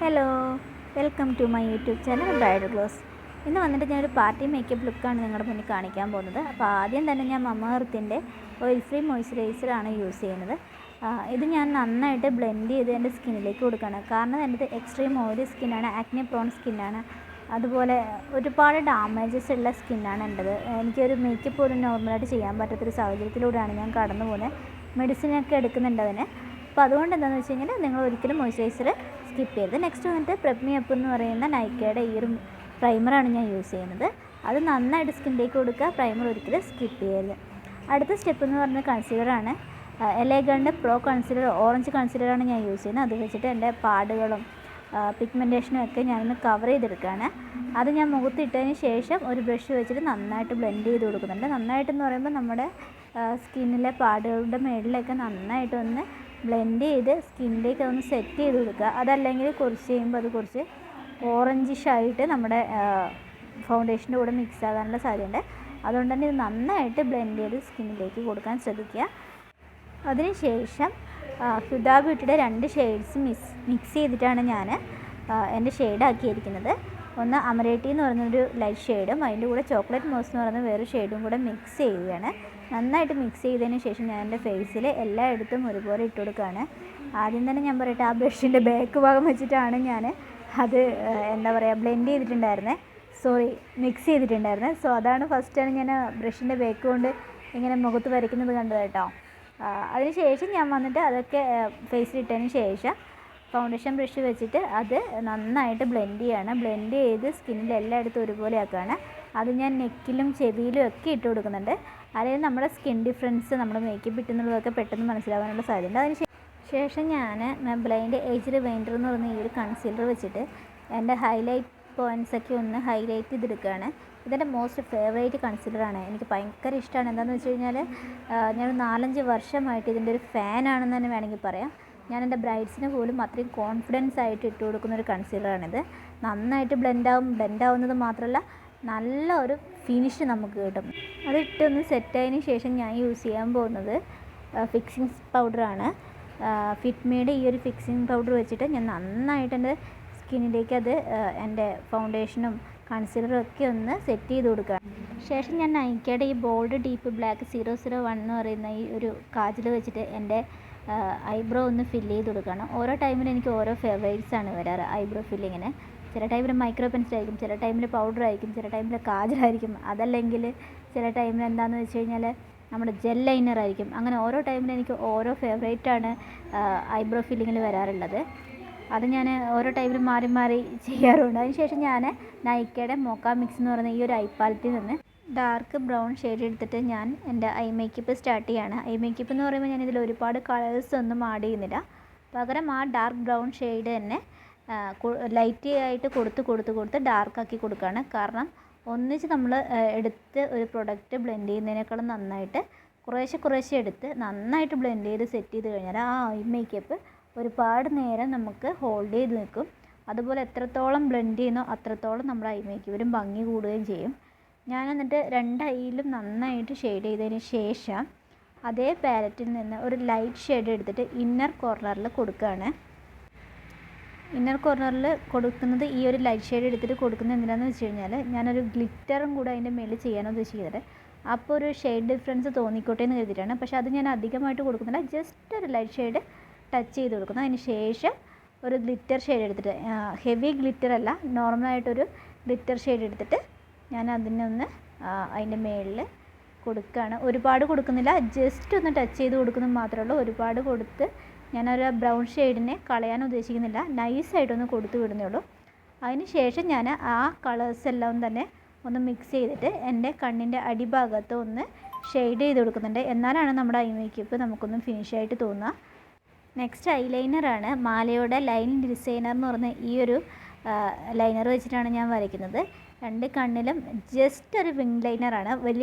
Hello, welcome to my YouTube channel bridal gloss. ഇന്ന് വന്നിട്ട് ഞാനൊരു പാർട്ടി മേക്കപ്പ് ലുക്കാണ് നിങ്ങളുടെ മുന്നിൽ കാണിക്കാൻ പോകുന്നത്. അപ്പോൾ ആദ്യം തന്നെ ഞാൻ മമ്മ എർത്തിൻ്റെ ഓയിൽ ഫ്രീ മോയ്സ്ചറൈസറാണ് യൂസ് ചെയ്യുന്നത്. ഇത് ഞാൻ നന്നായിട്ട് ബ്ലെൻഡ് ചെയ്ത് എൻ്റെ സ്കിന്നിലേക്ക് കൊടുക്കുകയാണ്. കാരണം എൻ്റെ എക്സ്ട്രീം ഓയിലി സ്കിന്നാണ്, ആക്നെ പ്രോൺ സ്കിന്നാണ്. അതുപോലെ ഒരുപാട് ഡാമേജസ് ഉള്ള സ്കിന്നാണ് എൻ്റെത്. എനിക്കൊരു മേക്കപ്പ് പോലും നോർമലായിട്ട് ചെയ്യാൻ പറ്റാത്തൊരു സാഹചര്യത്തിലൂടെയാണ് ഞാൻ കടന്നു പോകുന്നത്. മെഡിസിനൊക്കെ എടുക്കുന്നുണ്ട് അതിന്. അപ്പോൾ അതുകൊണ്ട് എന്താണെന്ന് വെച്ച് കഴിഞ്ഞാൽ നിങ്ങൾ ഒരിക്കലും മോയ്സ്ചറൈസർ സ്കിപ്പ് ചെയ്യരുത്. നെക്സ്റ്റ് വന്നിട്ട് പ്രെപ്മി അപ്പ് എന്ന് പറയുന്ന നൈക്കയുടെ ഈ ഒരു പ്രൈമറാണ് ഞാൻ യൂസ് ചെയ്യുന്നത്. അത് നന്നായിട്ട് സ്കിന്നിലേക്ക് കൊടുക്കുക, പ്രൈമർ ഒരിക്കലും സ്കിപ്പ് ചെയ്യരുത്. അടുത്ത സ്റ്റെപ്പ് എന്ന് പറയുന്നത് കൺസീലറാണ്. എലഗൻ്റെ പ്രോ കൺസീലർ, ഓറഞ്ച് കൺസീലറാണ് ഞാൻ യൂസ് ചെയ്യുന്നത്. അത് വെച്ചിട്ട് എൻ്റെ പാടുകളും പിഗ്മെൻറ്റേഷനും ഒക്കെ ഞാനൊന്ന് കവർ ചെയ്തെടുക്കുകയാണ്. അത് ഞാൻ മുഖത്തിട്ടതിന് ശേഷം ഒരു ബ്രഷ് വെച്ചിട്ട് നന്നായിട്ട് ബ്ലെൻഡ് ചെയ്ത് കൊടുക്കുന്നുണ്ട്. നന്നായിട്ടെന്ന് പറയുമ്പോൾ നമ്മുടെ സ്കിന്നിലെ പാടുകളുടെ മേളിലൊക്കെ നന്നായിട്ടൊന്ന് ബ്ലെൻഡ് ചെയ്ത് സ്കിന്നിലേക്ക് അതൊന്ന് സെറ്റ് ചെയ്ത് കൊടുക്കുക. അതല്ലെങ്കിൽ കുറച്ച് കഴിയുമ്പോൾ അത് കുറച്ച് ഓറഞ്ചിഷായിട്ട് നമ്മുടെ ഫൗണ്ടേഷൻ്റെ കൂടെ മിക്സ് ആകാനുള്ള സാധ്യതയുണ്ട്. അതുകൊണ്ട് തന്നെ ഇത് നന്നായിട്ട് ബ്ലെൻഡ് ചെയ്ത് സ്കിന്നിലേക്ക് കൊടുക്കാൻ ശ്രദ്ധിക്കുക. അതിനുശേഷം ഹുദാ ബ്യൂട്ടിയുടെ 2 ഷെയ്ഡ്സ് മിക്സ് ചെയ്തിട്ടാണ് ഞാൻ എൻ്റെ ഷെയ്ഡാക്കിയിരിക്കുന്നത്. ഒന്ന് അമരേട്ടി എന്ന് പറയുന്നൊരു ലൈറ്റ് ഷെയ്ഡും അതിൻ്റെ കൂടെ ചോക്ലേറ്റ് മോസ് എന്ന് പറയുന്ന വേറൊരു ഷെയ്ഡും കൂടെ മിക്സ് ചെയ്യുകയാണ്. നന്നായിട്ട് മിക്സ് ചെയ്തതിന് ശേഷം ഞാൻ എൻ്റെ ഫേസിൽ എല്ലായിടത്തും ഒരുപോലെ ഇട്ട് കൊടുക്കുകയാണ്. ആദ്യം തന്നെ ഞാൻ പറയട്ടെ, ആ ബ്രഷിൻ്റെ ബാക്ക് ഭാഗം വെച്ചിട്ടാണ് ഞാൻ അത് ബ്ലെൻഡ് ചെയ്തിട്ടുണ്ടായിരുന്നത്. മിക്സ് ചെയ്തിട്ടുണ്ടായിരുന്നത്. സോ അതാണ് ഫസ്റ്റാണ് ഞാൻ ബ്രഷിൻ്റെ ബാക്ക് കൊണ്ട് ഇങ്ങനെ മുഖത്ത് വരയ്ക്കുന്നത് കണ്ടത് കേട്ടോ. അതിനുശേഷം ഞാൻ വന്നിട്ട് അതൊക്കെ ഫേസിലിട്ടതിന് ശേഷം ഫൗണ്ടേഷൻ ബ്രഷ് വെച്ചിട്ട് അത് നന്നായിട്ട് ബ്ലെൻഡ് ചെയ്യാണ്. ബ്ലെൻഡ് ചെയ്ത് സ്കിന്നിൽ എല്ലായിടത്തും ഒരുപോലെ ആക്കുകയാണ്. അത് ഞാൻ നെക്കിലും ചെവിയിലും ഒക്കെ ഇട്ട് കൊടുക്കുന്നുണ്ട്. അല്ലെങ്കിൽ നമ്മുടെ സ്കിൻ ഡിഫറൻസ് നമ്മുടെ മേക്കപ്പ് ഇട്ടുന്നുള്ളതൊക്കെ പെട്ടെന്ന് മനസ്സിലാവാനുള്ള സാധ്യതയുണ്ട്. അതിന് ശേഷം ഞാൻ മെബ്ലൈൻ്റെ ഏജ് റിവൈൻഡർ എന്ന് പറയുന്ന ഈ ഒരു കൺസീലർ വെച്ചിട്ട് എൻ്റെ ഹൈലൈറ്റ് പോയിൻറ്റ്സൊക്കെ ഒന്ന് ഹൈലൈറ്റ് ചെയ്തെടുക്കുകയാണ്. ഇതെൻ്റെ മോസ്റ്റ് ഫേവറേറ്റ് കൺസീലറാണ്. എനിക്ക് ഭയങ്കര ഇഷ്ടമാണ്. എന്താണെന്ന് വെച്ച് കഴിഞ്ഞാൽ ഞാൻ 4-5 വർഷമായിട്ട് ഇതിൻ്റെ ഒരു ഫാനാണെന്ന് തന്നെ വേണമെങ്കിൽ പറയാം. ഞാൻ എൻ്റെ ബ്രൈഡ്സിന് പോലും അത്രയും കോൺഫിഡൻസ് ആയിട്ട് ഇട്ട് കൊടുക്കുന്നൊരു കൺസീലറാണിത്. നന്നായിട്ട് ബ്ലെൻഡ് ആവുന്നത് മാത്രമല്ല, നല്ല ഒരു ഫിനിഷ് നമുക്ക് കിട്ടും. അതിട്ടൊന്ന് സെറ്റായതിന് ശേഷം ഞാൻ യൂസ് ചെയ്യാൻ പോകുന്നത് ഫിക്സിങ് പൗഡറാണ്. ഫിറ്റ്മിയുടെ ഈ ഒരു ഫിക്സിങ് പൗഡർ വെച്ചിട്ട് ഞാൻ നന്നായിട്ട് എൻ്റെ സ്കിന്നിലേക്ക് അത് എൻ്റെ ഫൗണ്ടേഷനും കൺസീലറും ഒക്കെ ഒന്ന് സെറ്റ് ചെയ്ത് കൊടുക്കുക. ശേഷം ഞാൻ നൈക്കയുടെ ഈ ബോൾഡ് ഡീപ്പ് ബ്ലാക്ക് 001 എന്ന് പറയുന്ന ഈ ഒരു കാജൽ വെച്ചിട്ട് എൻ്റെ ഐബ്രോ ഒന്ന് ഫില്ല് ചെയ്ത് കൊടുക്കുകയാണ്. ഓരോ ടൈമിൽ എനിക്ക് ഓരോ ഫേവറേറ്റ്സ് ആണ് വരാറ് ഐബ്രോ ഫില്ലിങ്ങിന്. ചില ടൈമിൽ മൈക്രോ പെൻസിലായിരിക്കും, ചില ടൈമിൽ പൗഡർ ആയിരിക്കും, ചില ടൈമിൽ കാജലായിരിക്കും, അതല്ലെങ്കിൽ ചില ടൈമിൽ എന്താണെന്ന് വെച്ച് കഴിഞ്ഞാൽ നമ്മുടെ ജെൽ ലൈനർ ആയിരിക്കും. അങ്ങനെ ഓരോ ടൈമിൽ എനിക്ക് ഓരോ ഫേവറേറ്റാണ് ഐബ്രോ ഫില്ലിങ്ങിൽ വരാറുള്ളത്. അത് ഞാൻ ഓരോ ടൈമിലും മാറി മാറി ചെയ്യാറുണ്ട്. അതിനുശേഷം ഞാൻ നൈക്കയുടെ മോക്ക മിക്സ് എന്ന് പറയുന്ന ഈ ഒരു ഐ പാലറ്റിൽ നിന്ന് ഡാർക്ക് ബ്രൗൺ ഷെയ്ഡ് എടുത്തിട്ട് ഞാൻ എൻ്റെ ഐ മേക്കപ്പ് സ്റ്റാർട്ട് ചെയ്യുകയാണ്. ഐ മേക്കപ്പ് എന്ന് പറയുമ്പോൾ ഞാനിതിൽ ഒരുപാട് കളേഴ്സ് ഒന്നും ആഡ് ചെയ്യുന്നില്ല. പകരം ആ ഡാർക്ക് ബ്രൗൺ ഷെയ്ഡ് തന്നെ ലൈറ്റ് ആയിട്ട് കൊടുത്ത് ഡാർക്കാക്കി കൊടുക്കുകയാണ്. കാരണം ഒന്നിച്ച് നമ്മൾ എടുത്ത് ഒരു പ്രൊഡക്റ്റ് ബ്ലെൻഡ് ചെയ്യുന്നതിനേക്കാളും നന്നായിട്ട് കുറേശ്ശെ എടുത്ത് നന്നായിട്ട് ബ്ലെൻഡ് ചെയ്ത് സെറ്റ് ചെയ്ത് കഴിഞ്ഞാൽ ആ ഐ മേക്കപ്പ് ഒരുപാട് നേരം നമുക്ക് ഹോൾഡ് ചെയ്ത് നിൽക്കും. അതുപോലെ എത്രത്തോളം ബ്ലെൻഡ് ചെയ്യുന്നോ അത്രത്തോളം നമ്മുടെ ഐ മേക്കപ്പിലും ഭംഗി കൂടുകയും ചെയ്യും. ഞാൻ എന്നിട്ട് 2 ഐയിലും നന്നായിട്ട് ഷെയ്ഡ് ചെയ്തതിന് ശേഷം അതേ പാലറ്റിൽ നിന്ന് ഒരു ലൈറ്റ് ഷെയ്ഡ് എടുത്തിട്ട് ഇന്നർ കോർണറിൽ കൊടുക്കുകയാണ്. ഇന്നർ കോർണറിൽ കൊടുക്കുന്നത് ഈ ഒരു ലൈറ്റ് ഷെയ്ഡ് എടുത്തിട്ട് കൊടുക്കുന്നത് എന്തിനാണെന്ന് വെച്ച് കഴിഞ്ഞാൽ ഞാനൊരു ഗ്ലിറ്ററും കൂടെ അതിൻ്റെ മേളിൽ ചെയ്യാനോ ഉദ്ദേശിക്കുന്നത്. അപ്പോൾ ഒരു ഷെയ്ഡ് ഡിഫറൻസ് തോന്നിക്കോട്ടെ എന്ന് കരുതിയിട്ടാണ്. പക്ഷേ അത് ഞാൻ അധികമായിട്ട് കൊടുക്കുന്നില്ല, ജസ്റ്റ് ഒരു ലൈറ്റ് ഷെയ്ഡ് ടച്ച് ചെയ്ത് കൊടുക്കുന്നു. അതിന് ശേഷം ഒരു ഗ്ലിറ്റർ ഷെയ്ഡ് എടുത്തിട്ട്, ഹെവി ഗ്ലിറ്റർ അല്ല, നോർമലായിട്ടൊരു ഗ്ലിറ്റർ ഷെയ്ഡ് എടുത്തിട്ട് ഞാൻ അതിനൊന്ന് അതിൻ്റെ മേളിൽ കൊടുക്കുകയാണ്. ഒരുപാട് കൊടുക്കുന്നില്ല, ജസ്റ്റ് ഒന്ന് ടച്ച് ചെയ്ത് കൊടുക്കുന്നത് മാത്രമേ ഉള്ളൂ. ഒരുപാട് കൊടുത്ത് ഞാനൊരു ബ്രൗൺ ഷെയ്ഡിനെ കളയാൻ ഉദ്ദേശിക്കുന്നില്ല, നൈസായിട്ടൊന്ന് കൊടുത്തു വിടുന്നേ ഉള്ളൂ. അതിന് ശേഷം ഞാൻ ആ കളേഴ്സ് എല്ലാം തന്നെ ഒന്ന് മിക്സ് ചെയ്തിട്ട് എൻ്റെ കണ്ണിൻ്റെ അടിഭാഗത്ത് ഒന്ന് ഷെയ്ഡ് ചെയ്ത് കൊടുക്കുന്നുണ്ട്. എന്നാലാണ് നമ്മുടെ ഐ മേക്കപ്പ് നമുക്കൊന്ന് ഫിനിഷായിട്ട് തോന്നുക. നെക്സ്റ്റ് ഐലൈനറാണ്. മാലയുടെ ലൈൻ ഡിസൈനർ എന്ന് പറഞ്ഞ ഈ ഒരു ലൈനർ വെച്ചിട്ടാണ് ഞാൻ വരയ്ക്കുന്നത്. 2 കണ്ണിലും ജസ്റ്റ് ഒരു വിങ് ലൈനറാണ്.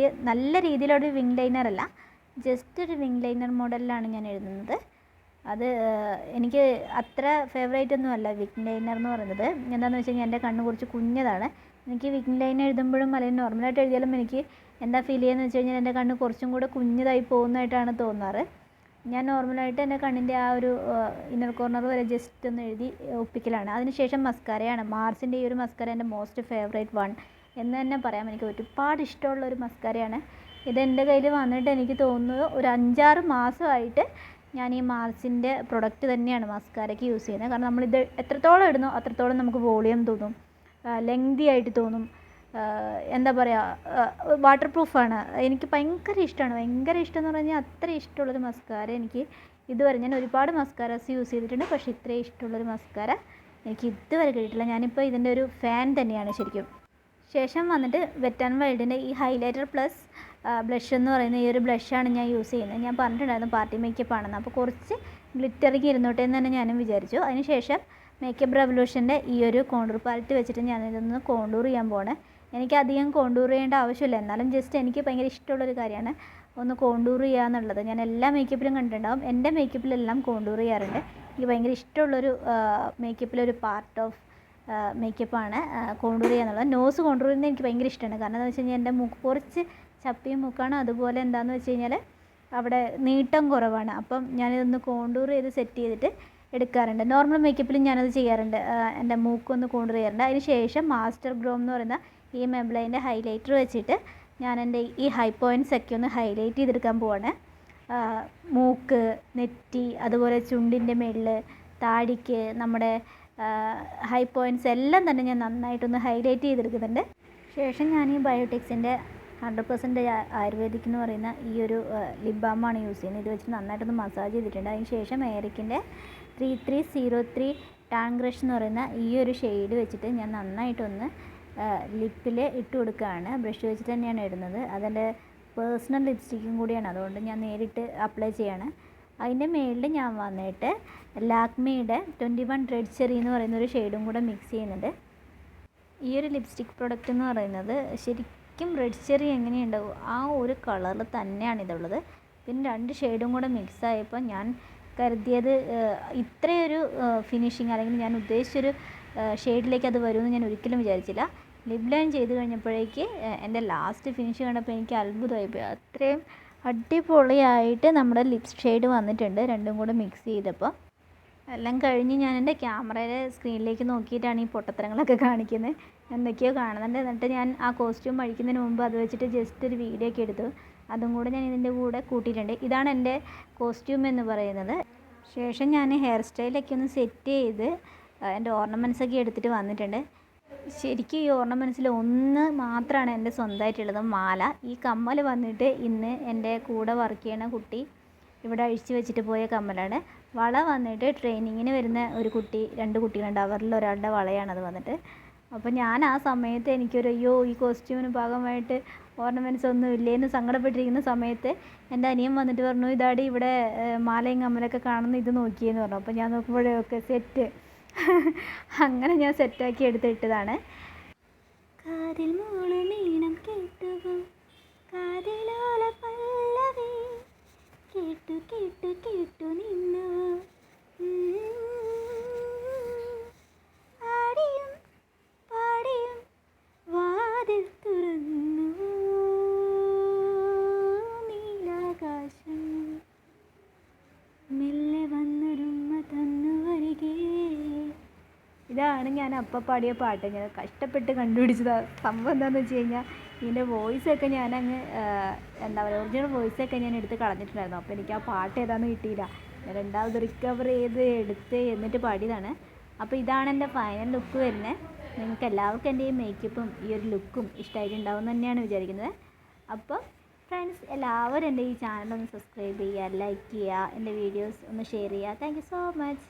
നല്ല രീതിയിലൊരു വിങ് ലൈനറല്ല, ജസ്റ്റ് ഒരു വിങ് ലൈനർ മോഡലിലാണ് ഞാൻ എഴുതുന്നത്. അത് എനിക്ക് അത്ര ഫേവറേറ്റ് ഒന്നും അല്ല വിങ് ലൈനർ എന്ന് പറയുന്നത്. എന്താണെന്ന് വെച്ച് കഴിഞ്ഞാൽ എൻ്റെ കണ്ണ് കുറച്ച് കുഞ്ഞതാണ്. എനിക്ക് വിങ് ലൈനർ എഴുതുമ്പോഴും അല്ലെങ്കിൽ നോർമലായിട്ട് എഴുതിയാലും എനിക്ക് എന്താ ഫീൽ ചെയ്യുന്നത് വെച്ച് കഴിഞ്ഞാൽ എൻ്റെ കണ്ണ് കുറച്ചും കൂടെ കുഞ്ഞതായി പോകുന്നതായിട്ടാണ് തോന്നാറ്. ഞാൻ നോർമലായിട്ട് എൻ്റെ കണ്ണിൻ്റെ ആ ഒരു ഇന്നർ കോർണർ വരെ ജസ്റ്റ് ഒന്ന് എഴുതി ഒപ്പിക്കലാണ്. അതിനുശേഷം മസ്കാരയാണ്. മാർസിൻ്റെ ഈ ഒരു മസ്കാര എൻ്റെ മോസ്റ്റ് ഫേവറേറ്റ് വൺ എന്ന് തന്നെ പറയാം. എനിക്ക് ഒരുപാട് ഇഷ്ടമുള്ളൊരു മസ്കാരയാണ്. ഇതെൻ്റെ കയ്യിൽ വന്നിട്ട് എനിക്ക് തോന്നുന്നത് ഒരു 5-6 മാസമായിട്ട് ഞാൻ ഈ മാർസിൻ്റെ പ്രൊഡക്റ്റ് തന്നെയാണ് മസ്കാരയ്ക്ക് യൂസ് ചെയ്യുന്നത്. കാരണം നമ്മളിത് എത്രത്തോളം ഇടുന്നോ അത്രത്തോളം നമുക്ക് വോളിയം തോന്നും, ലെങ്തി ആയിട്ട് തോന്നും. എന്താ പറയുക, വാട്ടർ പ്രൂഫാണ്. എനിക്ക് ഭയങ്കര ഇഷ്ടമാണ്. ഭയങ്കര ഇഷ്ടം എന്ന് പറഞ്ഞാൽ അത്ര ഇഷ്ടമുള്ളൊരു മസ്കാര എനിക്ക് ഇതുവരെ, ഞാൻ ഒരുപാട് മസ്കാരാസ് യൂസ് ചെയ്തിട്ടുണ്ട്, പക്ഷേ ഇത്രയും ഇഷ്ടമുള്ളൊരു മസ്കാര എനിക്ക് ഇതുവരെ കിട്ടിയിട്ടില്ല. ഞാനിപ്പോൾ ഇതിൻ്റെ ഒരു ഫാൻ തന്നെയാണ് ശരിക്കും. ശേഷം വന്നിട്ട് വെറ്റ് ആൻഡ് വൈൽഡിൻ്റെ ഈ ഹൈലൈറ്റർ പ്ലസ് ബ്ലഷ് എന്ന് പറയുന്ന ഈ ഒരു ബ്ലഷാണ് ഞാൻ യൂസ് ചെയ്യുന്നത്. ഞാൻ പറഞ്ഞിട്ടുണ്ടായിരുന്നു പാർട്ടി മേക്കപ്പ് ആണെന്ന്. അപ്പോൾ കുറച്ച് ഗ്ലിറ്ററിങ് ഇരുന്നോട്ടെ എന്ന് തന്നെ ഞാനും വിചാരിച്ചു. അതിനുശേഷം മേക്കപ്പ് റെവല്യൂഷൻ്റെ ഈ ഒരു കോണ്ടൂർ പാലറ്റ് വെച്ചിട്ട് ഞാനിതൊന്ന് കോണ്ടൂർ ചെയ്യാൻ പോകണേ. എനിക്കധികം കോണ്ടൂർ ചെയ്യേണ്ട ആവശ്യമില്ല, എന്നാലും ജസ്റ്റ് എനിക്ക് ഭയങ്കര ഇഷ്ടമുള്ളൊരു കാര്യമാണ് ഒന്ന് കോണ്ടൂർ ചെയ്യുക എന്നുള്ളത്. ഞാൻ എല്ലാ മേക്കപ്പിലും കണ്ടിട്ടുണ്ടാവും, എൻ്റെ മേക്കപ്പിലെല്ലാം കോണ്ടൂർ ചെയ്യാറുണ്ട്. എനിക്ക് ഭയങ്കര ഇഷ്ടമുള്ളൊരു മേക്കപ്പിലൊരു പാർട്ട് ഓഫ് മേക്കപ്പാണ് കോണ്ടൂർ ചെയ്യുക എന്നുള്ളത്. നോസ് കോണ്ടൂർ ചെയ്യുന്നത് എനിക്ക് ഭയങ്കര ഇഷ്ടമാണ്. കാരണം എന്താണെന്ന് വെച്ച് കഴിഞ്ഞാൽ എൻ്റെ മൂക്ക് കുറച്ച് ചപ്പിയ മൂക്കാണ്. അതുപോലെ എന്താണെന്ന് വെച്ച് കഴിഞ്ഞാൽ അവിടെ നീട്ടം കുറവാണ്. അപ്പം ഞാനിതൊന്ന് കോണ്ടൂർ ചെയ്ത് സെറ്റ് ചെയ്തിട്ട് എടുക്കാറുണ്ട്. നോർമൽ മേക്കപ്പിലും ഞാനത് ചെയ്യാറുണ്ട്, എൻ്റെ മൂക്കൊന്ന് കോണ്ടൂർ ചെയ്യാറുണ്ട്. അതിന് ശേഷം മാസ്റ്റർ ഗ്രോം എന്ന് പറയുന്ന ഈ മെബ്ലൈൻ്റെ ഹൈലൈറ്റർ വെച്ചിട്ട് ഞാൻ എൻ്റെ ഈ ഹൈ പോയിൻറ്റ്സ് ഒക്കെ ഒന്ന് ഹൈലൈറ്റ് ചെയ്തെടുക്കാൻ പോവാണ്. മൂക്ക്, നെറ്റി, അതുപോലെ ചുണ്ടിൻ്റെ മേളിൽ, താടിക്ക്, നമ്മുടെ ഹൈ പോയിൻറ്റ്സ് എല്ലാം തന്നെ ഞാൻ നന്നായിട്ടൊന്ന് ഹൈലൈറ്റ് ചെയ്തെടുക്കുന്നുണ്ട്. ശേഷം ഞാൻ ഈ ബയോട്ടിക്സിൻ്റെ 100% ആയുർവേദിക് എന്ന് പറയുന്ന ഈ ഒരു ലിപ് ബാമാണ് യൂസ് ചെയ്യുന്നത്. ഇത് വെച്ചിട്ട് നന്നായിട്ടൊന്ന് മസാജ് ചെയ്തിട്ടുണ്ട്. അതിന് ശേഷം എയറിക്കിൻ്റെ 3303 ടാൻ ഗ്രഷ് എന്ന് പറയുന്ന ഈ ഒരു ഷെയ്ഡ് വെച്ചിട്ട് ഞാൻ നന്നായിട്ടൊന്ന് ലിപ്പിൽ ഇട്ട് കൊടുക്കുകയാണ്. ബ്രഷ് വെച്ചിട്ട് തന്നെയാണ് ഇടുന്നത്. അതെൻ്റെ പേഴ്സണൽ ലിപ്സ്റ്റിക്കും കൂടിയാണ്, അതുകൊണ്ട് ഞാൻ നേരിട്ട് അപ്ലൈ ചെയ്യാണ്. അതിൻ്റെ മേളിൽ ഞാൻ വന്നിട്ട് ലാക്മിയുടെ 21 റെഡ് ചെറി എന്ന് പറയുന്ന ഒരു ഷെയ്ഡും കൂടെ മിക്സ് ചെയ്യുന്നുണ്ട്. ഈ ഒരു ലിപ്സ്റ്റിക് പ്രൊഡക്റ്റ് എന്ന് പറയുന്നത് ശരിക്കും റെഡ് ചെറി എങ്ങനെയുണ്ടാവും ആ ഒരു കളറിൽ തന്നെയാണ് ഇതുള്ളത്. പിന്നെ 2 ഷെയ്ഡും കൂടെ മിക്സ് ആയപ്പോൾ ഞാൻ കരുതിയത് ഇത്രയൊരു ഫിനിഷിങ് അല്ലെങ്കിൽ ഞാൻ ഉദ്ദേശിച്ചൊരു ഷെയ്ഡിലേക്ക് അത് വരുമെന്ന് ഞാൻ ഒരിക്കലും വിചാരിച്ചില്ല. ലിപ് ലൈൻ ചെയ്ത് കഴിഞ്ഞപ്പോഴേക്ക് എൻ്റെ ലാസ്റ്റ് ഫിനിഷ് കണ്ടപ്പോൾ എനിക്ക് അത്ഭുതമായിപ്പോയി. അത്രയും അടിപൊളിയായിട്ട് നമ്മുടെ ലിപ് ഷെയ്ഡ് വന്നിട്ടുണ്ട് രണ്ടും കൂടെ മിക്സ് ചെയ്തപ്പോൾ. എല്ലാം കഴിഞ്ഞ് ഞാൻ എൻ്റെ ക്യാമറയുടെ സ്ക്രീനിലേക്ക് നോക്കിയിട്ടാണ് ഈ പൊട്ടത്തരങ്ങളൊക്കെ കാണിക്കുന്നത്. എന്തൊക്കെയോ കാണുന്നുണ്ട്. എന്നിട്ട് ഞാൻ ആ കോസ്റ്റ്യൂം അഴിക്കുന്നതിന് മുമ്പ് അത് വെച്ചിട്ട് ജസ്റ്റ് ഒരു വീഡിയോ ഒക്കെ എടുത്തു. അതും കൂടെ ഞാൻ ഇതിൻ്റെ കൂടെ കൂട്ടിയിട്ടുണ്ട്. ഇതാണ് എൻ്റെ കോസ്റ്റ്യൂം എന്ന് പറയുന്നത്. ശേഷം ഞാൻ ഹെയർ സ്റ്റൈലൊക്കെ ഒന്ന് സെറ്റ് ചെയ്ത് എൻ്റെ ഓർണമെൻറ്റ്സൊക്കെ എടുത്തിട്ട് വന്നിട്ടുണ്ട്. ശരിക്കും ഈ ഓർണമെൻറ്റ്സിൽ ഒന്ന് മാത്രമാണ് എൻ്റെ സ്വന്തമായിട്ടുള്ളത്, മാല. ഈ കമ്മൽ വന്നിട്ട് ഇന്ന് എൻ്റെ കൂടെ വർക്ക് ചെയ്യണ കുട്ടി ഇവിടെ അഴിച്ചു വെച്ചിട്ട് പോയ കമ്മലാണ്. വള വന്നിട്ട് ട്രെയിനിങ്ങിന് വരുന്ന ഒരു കുട്ടി, 2 കുട്ടികളുണ്ട്, അവരിൽ ഒരാളുടെ വളയാണത് വന്നിട്ട്. അപ്പോൾ ഞാൻ ആ സമയത്ത് എനിക്കൊരു അയ്യോ ഈ കോസ്റ്റ്യൂമിന് ഭാഗമായിട്ട് ഓർണമെൻറ്റ്സ് ഒന്നും ഇല്ലേന്ന് സങ്കടപ്പെട്ടിരിക്കുന്ന സമയത്ത് എൻ്റെ അനിയൻ വന്നിട്ട് പറഞ്ഞു, ഇതാടി ഇവിടെ മാലയും കമ്മലൊക്കെ കാണുന്നു, ഇത് നോക്കിയെന്ന് പറഞ്ഞു. അപ്പോൾ ഞാൻ നോക്കുമ്പോഴൊക്കെ സെറ്റ്. അങ്ങനെ ഞാൻ സെറ്റാക്കി എടുത്തിട്ടതാണ്. കാതിൽ മൂളമീണം കേട്ടുവോ, കാതിലോല പല്ലവി കേട്ടു കേട്ടു കേട്ടു നിന്നു, ആടിയും പാടിയും വാതിൽ തുറന്നു നീലാകാശം മെല്ലെ വന്നൊരുമ്മ തന്നു വരികേ. ഇതാണ് ഞാൻ അപ്പം പാടിയ പാട്ട്. ഞാൻ കഷ്ടപ്പെട്ട് കണ്ടുപിടിച്ചതാണ്. സംഭവം എന്താണെന്ന് വെച്ച് കഴിഞ്ഞാൽ ഇതിൻ്റെ വോയിസൊക്കെ ഞാനങ്ങ് എന്താ പറയുക, ഒറിജിനൽ വോയിസൊക്കെ ഞാൻ എടുത്ത് കളഞ്ഞിട്ടുണ്ടായിരുന്നു. അപ്പോൾ എനിക്ക് ആ പാട്ട് ഏതാണെന്ന് കിട്ടിയില്ല. ഞാൻ രണ്ടാമത് റിക്കവർ ചെയ്ത് എടുത്ത് എന്നിട്ട് പാടിയതാണ്. അപ്പോൾ ഇതാണ് എൻ്റെ ഫൈനൽ ലുക്ക് വരുന്നത്. നിങ്ങൾക്ക് എല്ലാവർക്കും എൻ്റെ ഈ മേക്കപ്പും ഈ ഒരു ലുക്കും ഇഷ്ടമായിട്ടുണ്ടാവും എന്ന് തന്നെയാണ് വിചാരിക്കുന്നത്. അപ്പോൾ ഫ്രണ്ട്സ്, എല്ലാവരും എൻ്റെ ഈ ചാനൽ ഒന്ന് സബ്സ്ക്രൈബ് ചെയ്യുക, ലൈക്ക് ചെയ്യുക, എൻ്റെ വീഡിയോസ് ഒന്ന് ഷെയർ ചെയ്യുക. Thank you so much.